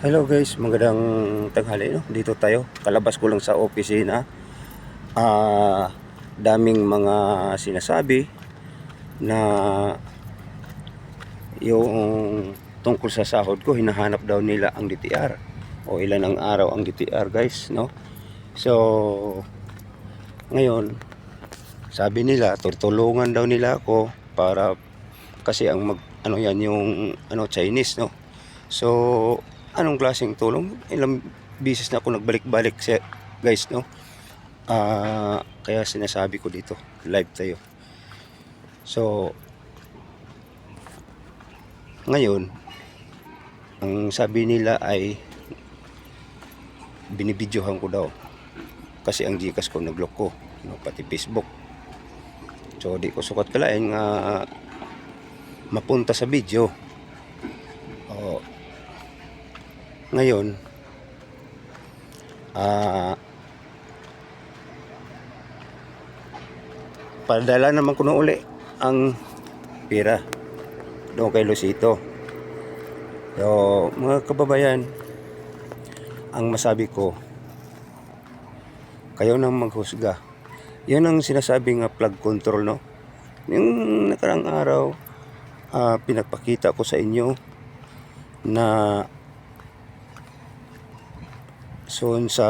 Hello guys, magandang tanghali, no? Dito tayo, kalabas ko lang sa opisina. Daming mga sinasabi na yung tungkol sa sahod ko, hinahanap daw nila ang DTR o ilan ang araw ang DTR guys, no? So ngayon, sabi nila tutulungan daw nila ako para kasi ang ano yan yung Chinese, no? So anong klaseng tulong? Ilang bisis na ako nagbalik-balik guys, no? Kaya sinasabi ko dito, live tayo. So ngayon, ang sabi nila ay binibidyohan ko daw kasi ang Gcash ko nag-lock ko, no? Pati Facebook. So di ko sukat kalain nga mapunta sa video. Ngayon, padala naman ko na uli ang pera doon kay Lucito. So mga kababayan, ang masabi ko, kayo nang maghusga. Yun ang sinasabi nga plug control, no? Yung nakarang araw, pinagpakita ko sa inyo na so sa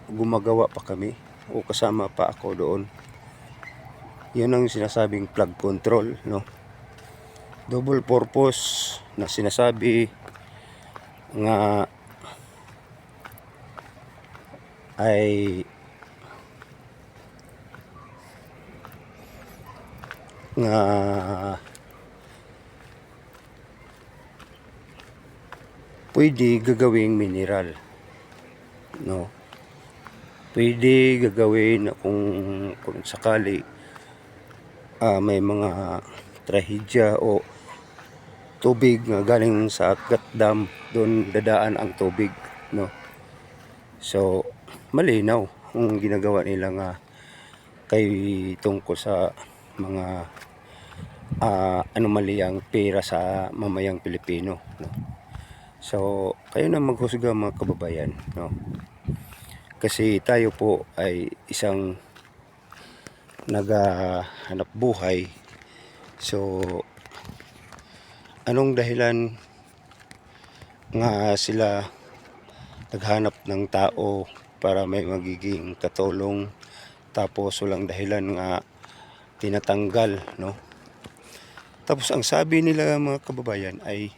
gumagawa pa kami o kasama pa ako doon. Yun ang sinasabing plug control, no? Double purpose na sinasabi nga ay nga pwede gagawing mineral, no? Pwede gagawin kung sakali may mga trahedya o tubig nga galing sa Agat Dam, doon dadaan ang tubig, no? So malinaw ang ginagawa nila nga kay tungkol sa mga anomalyang pera sa mamayang Pilipino, no? So kayo na maghusga mga kababayan, no? Kasi tayo po ay isang naghahanap buhay. So anong dahilan nga sila naghanap ng tao para may magiging katulong, tapos walang dahilan nga tinatanggal, no? Tapos ang sabi nila mga kababayan ay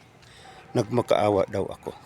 nagmakaawa daw ako.